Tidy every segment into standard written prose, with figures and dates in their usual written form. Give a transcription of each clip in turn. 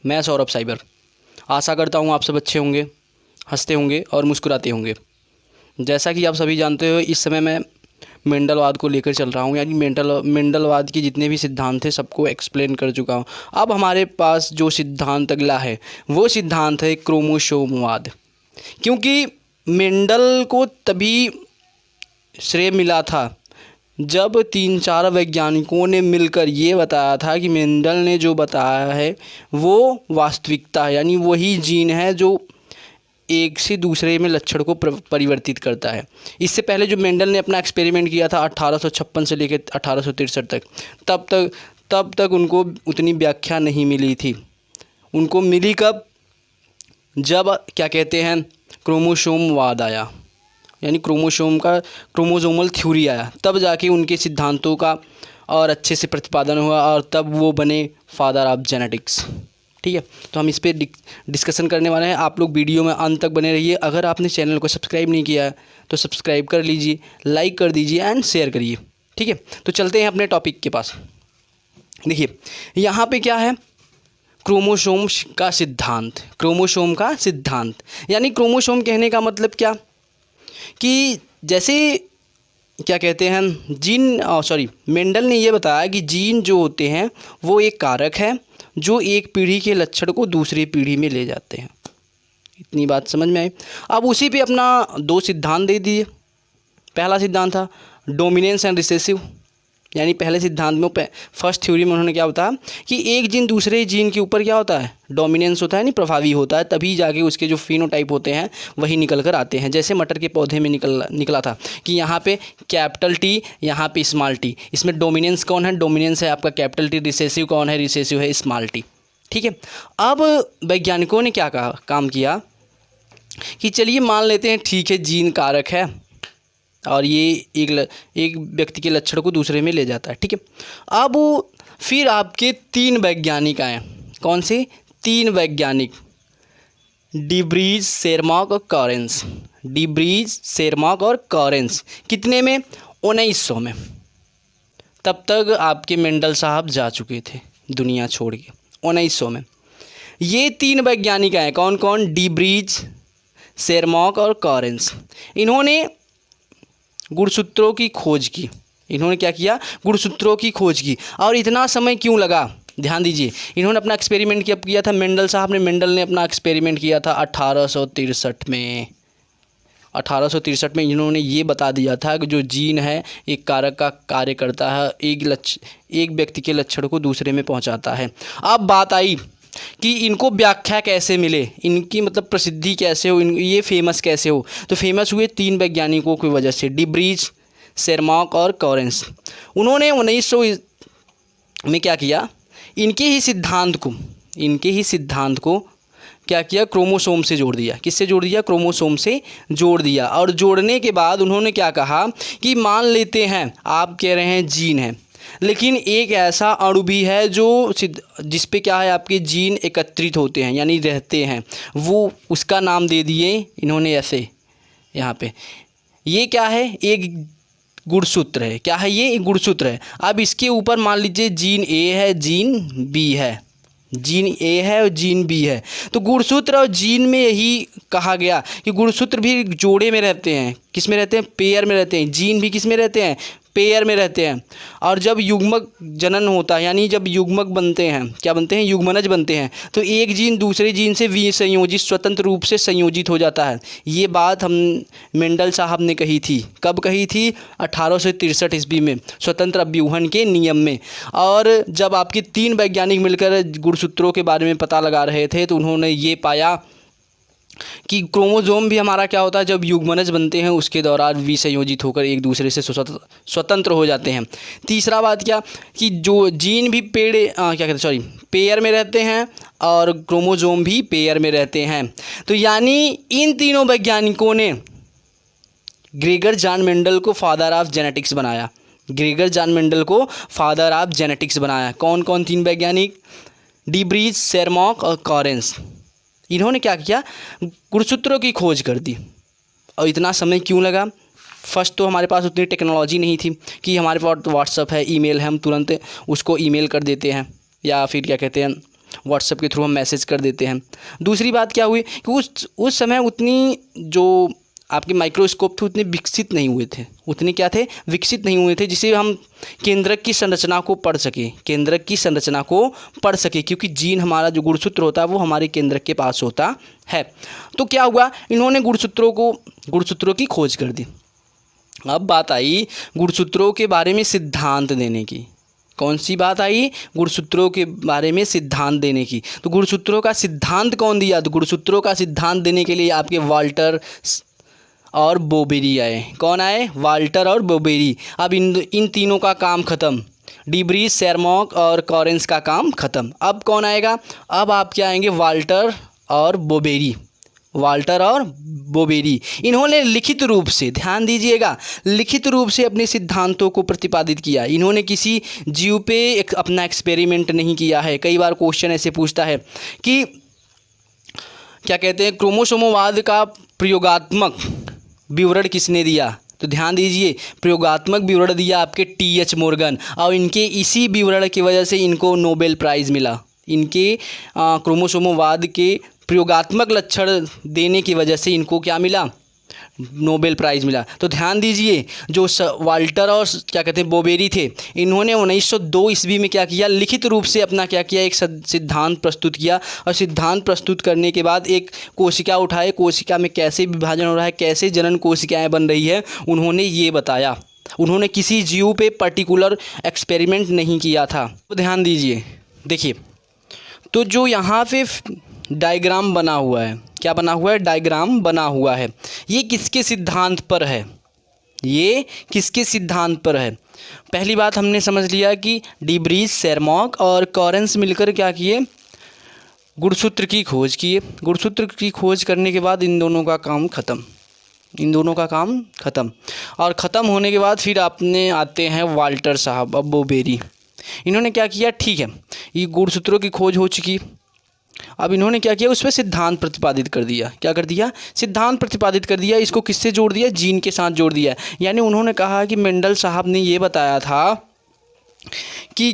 मैं सौरभ साइबर। आशा करता हूँ आप सब अच्छे होंगे, हंसते होंगे और मुस्कुराते होंगे। जैसा कि आप सभी जानते हो, इस समय मैं मेंडलवाद को लेकर चल रहा हूँ, यानी मेंडलवाद के जितने भी सिद्धांत थे सबको एक्सप्लेन कर चुका हूँ। अब हमारे पास जो सिद्धांत अगला है वो सिद्धांत है क्रोमोसोमवाद। क्योंकि मेंडल को तभी श्रेय मिला था जब 3-4 वैज्ञानिकों ने मिलकर ये बताया था कि मेंडल ने जो बताया है वो वास्तविकता है, यानी वही जीन है जो एक से दूसरे में लक्षण को परिवर्तित करता है। इससे पहले जो मेंडल ने अपना एक्सपेरिमेंट किया था 1856 से लेकर 1863 तक, तब तक उनको उतनी व्याख्या नहीं मिली थी। उनको मिली कब? जब क्या कहते हैं क्रोमोसोमवाद आया, यानी क्रोमोसोमल थ्योरी आया, तब जाके उनके सिद्धांतों का और अच्छे से प्रतिपादन हुआ और तब वो बने फादर ऑफ जेनेटिक्स। ठीक है, तो हम इस पर डिस्कशन करने वाले हैं। आप लोग वीडियो में अंत तक बने रहिए। अगर आपने चैनल को सब्सक्राइब नहीं किया है तो सब्सक्राइब कर लीजिए, लाइक कर दीजिए एंड शेयर करिए। ठीक है, तो चलते हैं अपने टॉपिक के पास। देखिए यहाँ पे क्या है, क्रोमोसोम का सिद्धांत। क्रोमोसोम का सिद्धांत यानी क्रोमोसोम कहने का मतलब क्या कि जैसे क्या कहते हैं मेंडल ने ये बताया कि जीन जो होते हैं वो एक कारक है जो एक पीढ़ी के लक्षण को दूसरी पीढ़ी में ले जाते हैं। इतनी बात समझ में आई। अब उसी पे अपना 2 सिद्धांत दे दिए। पहला सिद्धांत था डोमिनेंस एंड रिसेसिव, यानी पहले सिद्धांत में फर्स्ट थ्योरी में उन्होंने क्या बताया कि एक जीन दूसरे जीन के ऊपर क्या होता है, डोमिनेंस होता है, यानी प्रभावी होता है, तभी जाके उसके जो फिनोटाइप होते हैं वही निकल कर आते हैं। जैसे मटर के पौधे में निकला था कि यहाँ पे कैपिटल टी, यहाँ पे स्मॉल टी। इसमें डोमिनेंस कौन है? डोमिनेंस है आपका कैपिटल टी। रिसेसिव कौन है? रिसेसिव है स्मॉल टी। ठीक है, अब वैज्ञानिकों ने क्या काम किया कि चलिए मान लेते हैं ठीक है जीन कारक है और ये एक व्यक्ति के लक्षण को दूसरे में ले जाता है। ठीक है, अब फिर आपके 3 वैज्ञानिक आए। कौन से 3 वैज्ञानिक? डिब्रीज, शेरमॉक और कॉरेंस। डिब्रीज, शेरमॉक और कॉरेंस। कितने में? 1900 में। तब तक आपके मेंडल साहब जा चुके थे दुनिया छोड़ के। 1900 में ये 3 वैज्ञानिक आए। कौन कौन? डिब्रीज, शेरमॉक और कॉरेंस। इन्होंने गुणसूत्रों की खोज की। इन्होंने क्या किया? गुणसूत्रों की खोज की। और इतना समय क्यों लगा? ध्यान दीजिए, इन्होंने अपना एक्सपेरिमेंट किया था मेंडल साहब ने। मेंडल ने अपना एक्सपेरिमेंट किया था 1863 में। 1863 में इन्होंने ये बता दिया था कि जो जीन है एक कारक का कार्य करता है, एक व्यक्ति के लक्षण को दूसरे में पहुंचाता है। अब बात आई कि इनको व्याख्या कैसे मिले, इनकी मतलब प्रसिद्धि कैसे हो, ये फेमस कैसे हो। तो फेमस हुए 3 वैज्ञानिकों की वजह से, डिब्रीज, शेरमॉक और कॉरेंस। उन्होंने 1900 में क्या किया, इनके ही सिद्धांत को क्या किया, क्रोमोसोम से जोड़ दिया। किससे जोड़ दिया? क्रोमोसोम से जोड़ दिया। और जोड़ने के बाद उन्होंने क्या कहा कि मान लेते हैं आप कह रहे हैं जीन है, लेकिन एक ऐसा अणु भी है जिस पे क्या है आपके जीन एकत्रित होते हैं यानी रहते हैं, वो उसका नाम दे दिए इन्होंने ऐसे यहाँ पे। ये क्या है? एक गुणसूत्र है। क्या है ये? एक गुणसूत्र है। अब इसके ऊपर मान लीजिए जीन ए है, जीन बी है, जीन ए है और जीन बी है। तो गुणसूत्र और जीन में यही कहा गया कि गुणसूत्र भी जोड़े में रहते हैं। किस में रहते हैं? पेयर में रहते हैं। जीन भी किस में रहते हैं? पेयर में रहते हैं। और जब युग्मक जनन होता है, यानी जब युग्मक बनते हैं, क्या बनते हैं? युग्मनज बनते हैं, तो एक जीन दूसरे जीन से विसंयोजित, स्वतंत्र रूप से संयोजित हो जाता है। ये बात हम मेंडल साहब ने कही थी। कब कही थी? 1863 ईस्वी में, स्वतंत्र अभ्यूहन के नियम में। और जब आपके 3 वैज्ञानिक मिलकर गुणसूत्रों के बारे में पता लगा रहे थे तो उन्होंने ये पाया कि क्रोमोसोम भी हमारा क्या होता है, जब युग्मनज बनते हैं उसके दौरान विसंयोजित होकर एक दूसरे से स्वतंत्र हो जाते हैं। तीसरा बात क्या कि जो जीन भी पेयर में रहते हैं और क्रोमोसोम भी पेयर में रहते हैं। तो यानी इन तीनों वैज्ञानिकों ने ग्रेगर जॉन मेंडल को फादर ऑफ जेनेटिक्स बनाया। ग्रेगर जॉन मेंडल को फादर ऑफ जेनेटिक्स बनाया। कौन कौन 3 वैज्ञानिक? डिब्रीज, शेरमॉक और कॉरेंस। इन्होंने क्या किया? गुणसूत्रों की खोज कर दी। और इतना समय क्यों लगा? फर्स्ट तो हमारे पास उतनी टेक्नोलॉजी नहीं थी कि हमारे पास व्हाट्सअप है, ईमेल है, हम तुरंत उसको ईमेल कर देते हैं, या फिर क्या कहते हैं व्हाट्सएप के थ्रू हम मैसेज कर देते हैं। दूसरी बात क्या हुई कि उस समय उतनी जो आपके माइक्रोस्कोप थे उतने विकसित नहीं हुए थे, उतने क्या थे, विकसित नहीं हुए थे, जिसे हम केंद्रक की संरचना को पढ़ सके, केंद्रक की संरचना को पढ़ सके, क्योंकि जीन हमारा जो गुणसूत्र होता है वो हमारे केंद्रक के पास होता है। तो क्या हुआ, इन्होंने गुणसूत्रों की खोज कर दी। अब बात आई गुणसूत्रों के बारे में सिद्धांत देने की। कौन सी बात आई, गुणसूत्रों के बारे में सिद्धांत देने की। तो गुणसूत्रों का सिद्धांत कौन दिया, तो गुणसूत्रों का सिद्धांत देने के लिए आपके वाल्टर और बोबेरी आए। कौन आए, वाल्टर और बोबेरी। अब इन तीनों का काम ख़त्म, डिब्रीज, शेरमॉक और कॉरेंस का काम ख़त्म। अब कौन आएगा, अब आपके आएंगे वाल्टर और बोबेरी। वाल्टर और बोबेरी इन्होंने लिखित रूप से, ध्यान दीजिएगा, लिखित रूप से अपने सिद्धांतों को प्रतिपादित किया। इन्होंने किसी जीव पे अपना एक्सपेरिमेंट नहीं किया है। कई बार क्वेश्चन ऐसे पूछता है कि क्या कहते हैं, क्रोमोसोमवाद का प्रयोगात्मक विवरण किसने दिया, तो ध्यान दीजिए, प्रयोगात्मक विवरण दिया आपके टी.एच. मॉर्गन, और इनके इसी विवरण की वजह से इनको नोबेल प्राइज़ मिला। इनके क्रोमोसोमवाद के प्रयोगात्मक लक्षण देने की वजह से इनको क्या मिला, नोबेल प्राइज़ मिला। तो ध्यान दीजिए, जो वाल्टर और क्या कहते हैं बोबेरी थे, इन्होंने 1902 ईस्वी में क्या किया, लिखित रूप से अपना क्या किया, एक सिद्धांत प्रस्तुत किया। और सिद्धांत प्रस्तुत करने के बाद एक कोशिका उठाए, कोशिका में कैसे विभाजन हो रहा है, कैसे जनन कोशिकाएं बन रही है, उन्होंने ये बताया। उन्होंने किसी जीव पे पर्टिकुलर एक्सपेरिमेंट नहीं किया था। तो ध्यान दीजिए, देखिए, तो जो यहाँ पे डायग्राम बना हुआ है, क्या बना हुआ है, डायग्राम बना हुआ है, ये किसके सिद्धांत पर है, ये किसके सिद्धांत पर है। पहली बात हमने समझ लिया कि डिब्रीज, शेरमॉक और कॉरेंस मिलकर क्या किए, गुणसूत्र की खोज किए। गुणसूत्र की खोज करने के बाद इन दोनों का काम ख़त्म, इन दोनों का काम ख़त्म। और ख़त्म होने के बाद फिर आपने आते हैं वाल्टर साहब, अब बोबेरी। इन्होंने क्या किया, ठीक है, ये गुणसूत्रों की खोज हो चुकी, अब इन्होंने क्या किया, उस पर सिद्धांत प्रतिपादित कर दिया। क्या कर दिया, सिद्धांत प्रतिपादित कर दिया। इसको किससे जोड़ दिया, जीन के साथ जोड़ दिया। यानी उन्होंने कहा कि मेंडल साहब ने ये बताया था कि,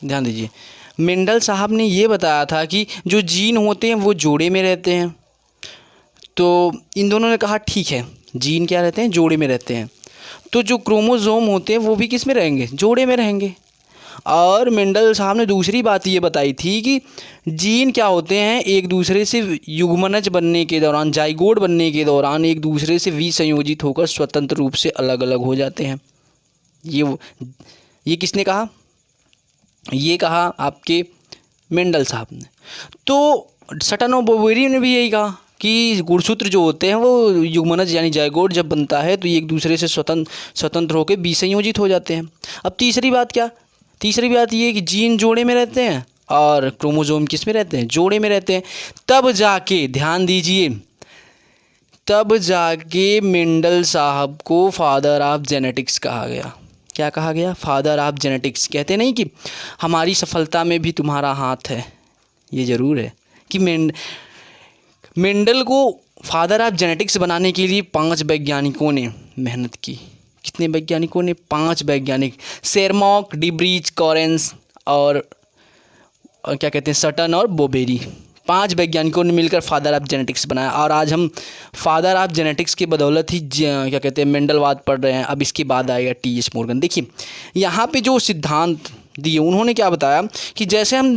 ध्यान दीजिए, मेंडल साहब ने ये बताया था कि जो जीन होते हैं वो जोड़े में रहते हैं। तो इन दोनों ने कहा ठीक है, जीन क्या रहते हैं, जोड़े में रहते हैं, तो जो क्रोमोसोम होते हैं वो भी किस में रहेंगे, जोड़े में रहेंगे। और मेंडल साहब ने दूसरी बात ये बताई थी कि जीन क्या होते हैं, एक दूसरे से युग्मनज बनने के दौरान, जाइगोट बनने के दौरान एक दूसरे से विसंयोजित होकर स्वतंत्र रूप से अलग अलग हो जाते हैं। ये किसने कहा, ये कहा आपके मेंडल साहब ने। तो सटन और बोबेरी ने भी यही कहा कि गुणसूत्र जो होते हैं वो युग्मनज यानी जाइगोट जब बनता है तो ये एक दूसरे से स्वतंत्र होकर विसंयोजित हो जाते हैं। अब तीसरी बात क्या, तीसरी बात ये कि जीन जोड़े में रहते हैं और क्रोमोसोम किस में रहते हैं, जोड़े में रहते हैं। तब जाके, ध्यान दीजिए, तब जाके मेंडल साहब को फादर ऑफ जेनेटिक्स कहा गया। क्या कहा गया, फादर ऑफ जेनेटिक्स। कहते नहीं कि हमारी सफलता में भी तुम्हारा हाथ है, ये ज़रूर है कि मेंडल को फादर ऑफ जेनेटिक्स बनाने के लिए 5 वैज्ञानिकों ने मेहनत की। कितने वैज्ञानिकों ने, 5 वैज्ञानिक, शेरमॉक, डिब्रीज, कॉरेंस और क्या कहते हैं, सटन और बोबेरी, 5 वैज्ञानिकों ने मिलकर फादर ऑफ जेनेटिक्स बनाया। और आज हम फादर ऑफ जेनेटिक्स के बदौलत ही क्या कहते हैं, मेंडलवाद पढ़ रहे हैं। अब इसके बाद आएगा टी.एच. मॉर्गन। देखिए यहाँ पे जो सिद्धांत दिए, उन्होंने क्या बताया कि जैसे हम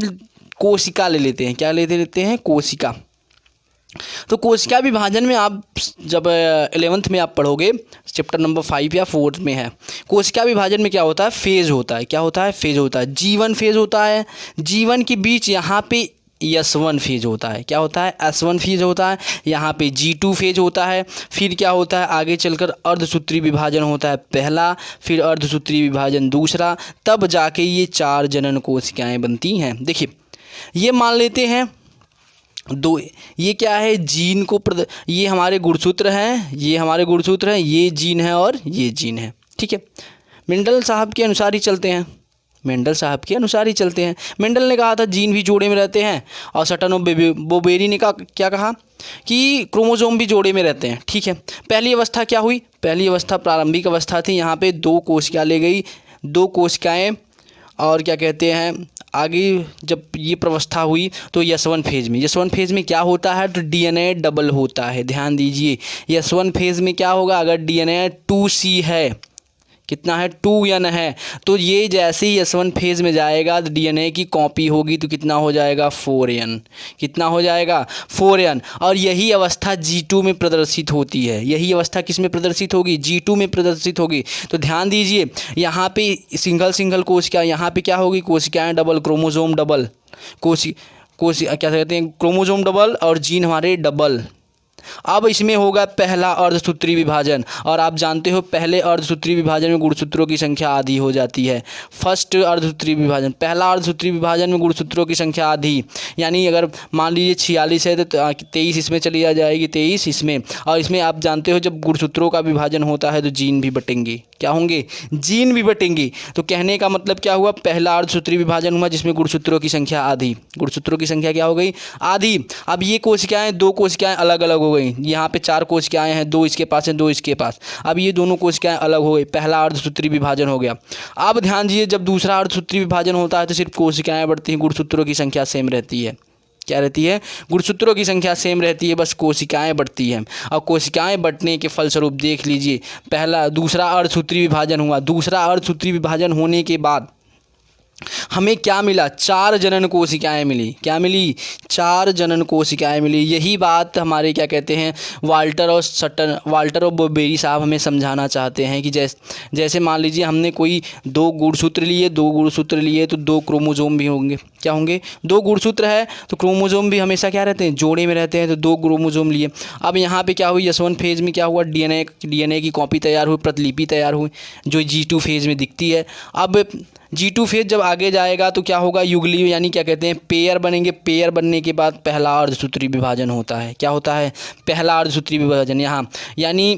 कोशिका ले लेते हैं, क्या लेते हैं, कोशिका। तो कोशिका विभाजन में आप जब 11th में आप पढ़ोगे, चैप्टर नंबर 5 या 4 में है, कोशिका विभाजन में क्या होता है, फेज़ होता है। क्या होता है, फेज़ होता है। जीवन फेज़ होता है, जीवन के बीच यहाँ पे S1 फेज़ होता है। क्या होता है, S1 फेज़ होता है। यहाँ पे G2 फेज़ होता है। फिर क्या होता है, आगे चलकर अर्धसूत्री विभाजन होता है पहला, फिर अर्धसूत्री विभाजन दूसरा, तब जाके ये 4 जनन कोशिकाएँ बनती हैं। देखिए ये मान लेते हैं दो, ये क्या है, जीन को ये हमारे गुणसूत्र हैं, ये हमारे गुणसूत्र हैं, ये जीन है और ये जीन है, ठीक है। मेंडल साहब के अनुसार ही चलते हैं, मेंडल साहब के अनुसार ही चलते हैं। मेंडल ने कहा था जीन भी जोड़े में रहते हैं, और सटन और बोबेरी ने क्या कहा कि क्रोमोसोम भी जोड़े में रहते हैं, ठीक है। पहली अवस्था क्या हुई, पहली अवस्था प्रारंभिक अवस्था थी। यहाँ पे 2 कोशिका ले गई, 2 कोशिकाएँ, और क्या कहते हैं, आगे जब ये प्रवस्था हुई तो S1 फेज़ में, S1 फेज़ में क्या होता है, तो DNA डबल होता है। ध्यान दीजिए, S1 फेज़ में क्या होगा, अगर DNA 2C है, कितना है, 2N है, तो ये जैसे ही S1 फेज़ में जाएगा तो DNA की कॉपी होगी तो कितना हो जाएगा, 4N। कितना हो जाएगा, 4N। और यही अवस्था G2 में प्रदर्शित होती है। यही अवस्था किस में प्रदर्शित होगी, G2 में प्रदर्शित होगी। तो ध्यान दीजिए, यहाँ पे सिंगल कोशिका, यहाँ पे क्या होगी, कोशिकाएँ डबल, क्रोमोजोम डबल, क्या कहते हैं, क्रोमोजोम डबल और जीन हमारे डबल। अब इसमें होगा पहला अर्धसूत्री विभाजन, और आप जानते हो पहले अर्धसूत्री विभाजन में गुणसूत्रों की संख्या आधी हो जाती है। फर्स्ट अर्धसूत्री विभाजन, पहला अर्धसूत्री विभाजन में गुणसूत्रों की संख्या आधी, यानी अगर मान लीजिए 46 है तो 23 इसमें चली आ जाएगी, 23 इसमें। और इसमें आप जानते हो जब गुणसूत्रों का विभाजन होता है तो जीन भी बटेंगे, क्या होंगे, जीन भी बटेंगे। तो कहने का मतलब क्या हुआ, पहला अर्धसूत्री विभाजन हुआ जिसमें गुणसूत्रों की संख्या आधी, गुणसूत्रों की संख्या क्या हो गई, आधी। अब ये कोशिकाएं, दो कोशिकाएं अलग अलग हो गई, यहाँ पे 4 कोशिकाएं हैं, 2 इसके पास हैं, 2 इसके पास। अब ये दोनों कोशिकाएं अलग हो गई, पहला अर्धसूत्री विभाजन हो गया। अब ध्यान दीजिए, जब दूसरा अर्धसूत्री विभाजन होता है तो सिर्फ कोशिकाएं बढ़ती हैं, गुणसूत्रों की संख्या सेम रहती है। क्या रहती है, गुणसूत्रों की संख्या सेम रहती है, बस कोशिकाएं बढ़ती हैं। और कोशिकाएं बढ़ने के फलस्वरूप देख लीजिए, दूसरा अर्धसूत्री विभाजन हुआ, दूसरा अर्धसूत्री विभाजन होने के बाद हमें क्या मिला, 4 जनन कोशिकाएं मिली। क्या मिली, 4 जनन कोशिकाएं मिली। यही बात हमारे क्या कहते हैं, वाल्टर और बोबेरी साहब हमें समझाना चाहते हैं कि जैसे मान लीजिए हमने कोई 2 गुणसूत्र लिए तो 2 क्रोमोजोम भी होंगे। क्या होंगे, 2 गुणसूत्र है तो क्रोमोजोम भी हमेशा क्या रहते हैं, जोड़े में रहते हैं, तो 2 क्रोमोजोम लिए। अब यहाँ पे क्या हुई, S1 फेज़ में क्या हुआ, DNA की कॉपी तैयार हुई, प्रतिलिपि तैयार हुई, जो G2 फेज़ में दिखती है। अब G2 फेज़ जब आगे जाएगा तो क्या होगा, युगली यानी क्या कहते हैं, पेयर बनेंगे। पेयर बनने के बाद पहला अर्धसूत्री विभाजन होता है। क्या होता है, पहला अर्धसूत्री विभाजन। यहाँ यानी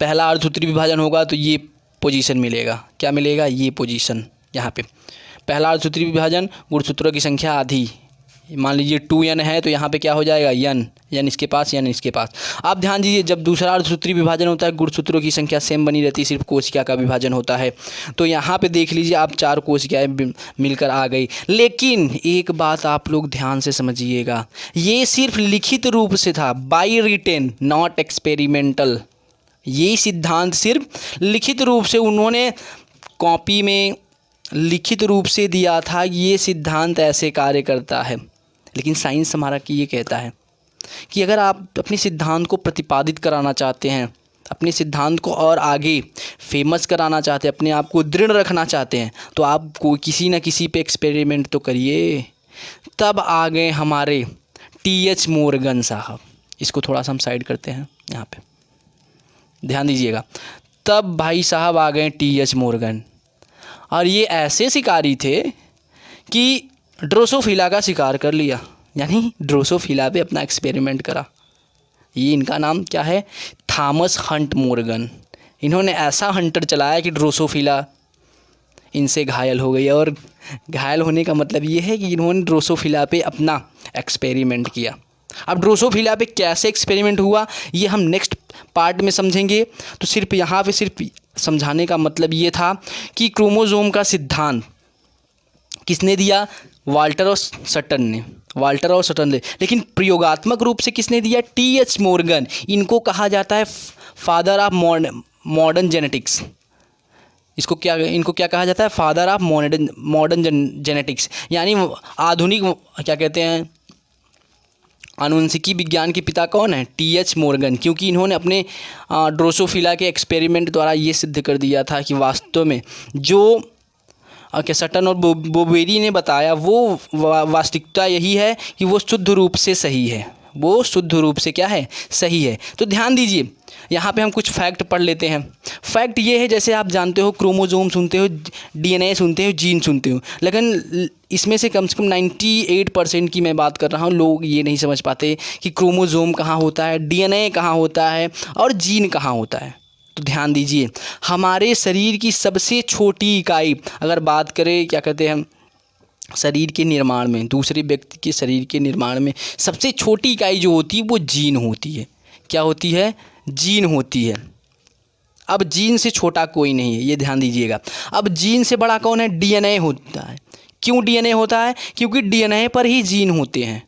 पहला अर्धसूत्री विभाजन होगा तो ये पोजीशन मिलेगा। क्या मिलेगा, ये पोजीशन। यहाँ पे पहला अर्धसूत्री विभाजन, गुणसूत्रों की संख्या आधी, मान लीजिए 2N है तो यहाँ पे क्या हो जाएगा, N इसके पास, N इसके पास। आप ध्यान दीजिए, जब दूसरा अर्धसूत्री विभाजन होता है गुणसूत्रों की संख्या सेम बनी रहती है, सिर्फ कोशिका का विभाजन होता है। तो यहाँ पे देख लीजिए आप 4 कोशिकाएं मिलकर आ गई। लेकिन एक बात आप लोग ध्यान से समझिएगा, ये सिर्फ लिखित रूप से था, बाई रिटेन, नॉट एक्सपेरिमेंटल। ये सिद्धांत सिर्फ लिखित रूप से उन्होंने कॉपी में लिखित रूप से दिया था, ये सिद्धांत ऐसे कार्य करता है। लेकिन साइंस हमारा कि ये कहता है कि अगर आप अपने सिद्धांत को प्रतिपादित कराना चाहते हैं, अपने सिद्धांत को और आगे फेमस कराना चाहते हैं, अपने आप को दृढ़ रखना चाहते हैं, तो आप को किसी न किसी पे एक्सपेरिमेंट तो करिए। तब आ गए हमारे TH मोर्गन साहब। इसको थोड़ा सा हम साइड करते हैं, यहाँ पे ध्यान दीजिएगा। तब भाई साहब आ गए TH मोर्गन, और ये ऐसे शिकारी थे कि ड्रोसोफिला का शिकार कर लिया, यानी ड्रोसोफिला पे अपना एक्सपेरिमेंट करा। ये इनका नाम क्या है, थॉमस हंट मोर्गन। इन्होंने ऐसा हंटर चलाया कि ड्रोसोफिला इनसे घायल हो गई। और घायल होने का मतलब ये है कि इन्होंने ड्रोसोफिला पे अपना एक्सपेरिमेंट किया। अब ड्रोसोफिला पे कैसे एक्सपेरिमेंट हुआ ये हम नेक्स्ट पार्ट में समझेंगे। तो सिर्फ यहाँ पे सिर्फ समझाने का मतलब ये था कि क्रोमोसोम का सिद्धांत किसने दिया, वाल्टर और सटन ने। लेकिन प्रयोगात्मक रूप से किसने दिया, TH मोर्गन। इनको कहा जाता है फादर ऑफ मॉडर्न जेनेटिक्स। इनको क्या कहा जाता है, फादर ऑफ मॉडर्न जेनेटिक्स, यानी आधुनिक क्या कहते हैं, आनुवंशिकी विज्ञान के पिता कौन है, TH मोर्गन। क्योंकि इन्होंने अपने ड्रोसोफिला के एक्सपेरिमेंट द्वारा ये सिद्ध कर दिया था कि वास्तव में जो सटन और बोबेरी ने बताया वो वास्तविकता यही है कि वो शुद्ध रूप से सही है, वो शुद्ध रूप से क्या है, सही है। तो ध्यान दीजिए, यहाँ पे हम कुछ फैक्ट पढ़ लेते हैं। फैक्ट ये है, जैसे आप जानते हो क्रोमोसोम सुनते हो, DNA सुनते हो, जीन सुनते हो, लेकिन इसमें से कम 98% की मैं बात कर रहा हूँ, लोग ये नहीं समझ पाते कि क्रोमोसोम कहाँ होता है, DNA कहाँ होता है और जीन कहाँ होता है। तो ध्यान दीजिए, हमारे शरीर की सबसे छोटी इकाई अगर बात करें, क्या कहते हैं, शरीर के निर्माण में, दूसरे व्यक्ति के शरीर के निर्माण में सबसे छोटी इकाई जो होती है वो जीन होती है। क्या होती है, जीन होती है। अब जीन से छोटा कोई नहीं है, ये ध्यान दीजिएगा। अब जीन से बड़ा कौन है, DNA होता है। क्यों डीएनए होता है? क्योंकि डीएनए पर ही जीन होते हैं।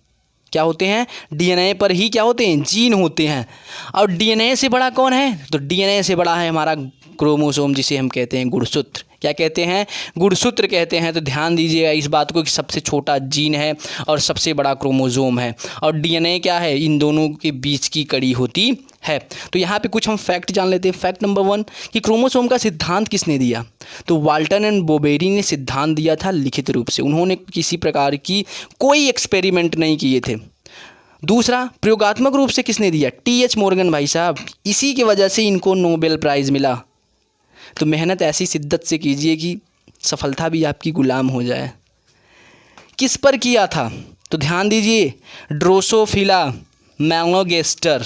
क्या होते हैं? डीएनए पर ही क्या होते हैं? जीन होते हैं। और डीएनए से बड़ा कौन है? तो डीएनए से बड़ा है हमारा क्रोमोसोम, जिसे हम कहते हैं गुणसूत्र। क्या कहते हैं? गुणसूत्र कहते हैं। तो ध्यान दीजिएगा इस बात को कि सबसे छोटा जीन है और सबसे बड़ा क्रोमोसोम है, और डीएनए क्या है? इन दोनों के बीच की कड़ी होती है। तो यहाँ पे कुछ हम फैक्ट जान लेते हैं। फैक्ट नंबर 1 कि क्रोमोसोम का सिद्धांत किसने दिया? तो वाल्टन एंड बोबेरी ने सिद्धांत दिया था लिखित रूप से। उन्होंने किसी प्रकार की कोई एक्सपेरिमेंट नहीं किए थे। दूसरा, प्रयोगात्मक रूप से किसने दिया? टी.एच. मॉर्गन भाई साहब। इसी की वजह से इनको नोबेल प्राइज़ मिला। तो मेहनत ऐसी शिद्दत से कीजिए कि सफलता भी आपकी गुलाम हो जाए। किस पर किया था? तो ध्यान दीजिए, ड्रोसोफिला मेलनोगेस्टर।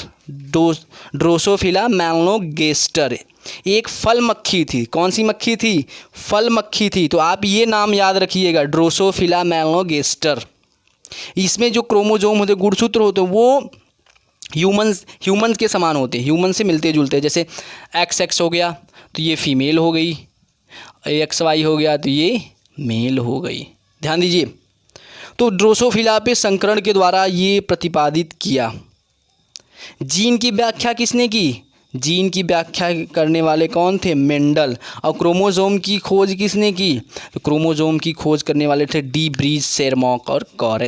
ड्रोसोफिला मेलनोगेस्टर एक फल मक्खी थी। कौन सी मक्खी थी? फल मक्खी थी। तो आप ये नाम याद रखिएगा, ड्रोसोफिला मेलनोगेस्टर। इसमें जो क्रोमोसोम होते, गुणसूत्र होते, वो ह्यूमंस के समान होते हैं, ह्यूमन से मिलते जुलते हैं। जैसे XX हो गया तो ये फीमेल हो गई, XY हो गया तो ये मेल हो गई। ध्यान दीजिए। तो ड्रोसोफिला पे संकरण के द्वारा ये प्रतिपादित किया। जीन की व्याख्या किसने की? जीन की व्याख्या करने वाले कौन थे? मेंडल। और क्रोमोसोम की खोज किसने की? तो क्रोमोसोम की खोज करने वाले थे डी ब्रीज, शेरमॉक और कॉरेन।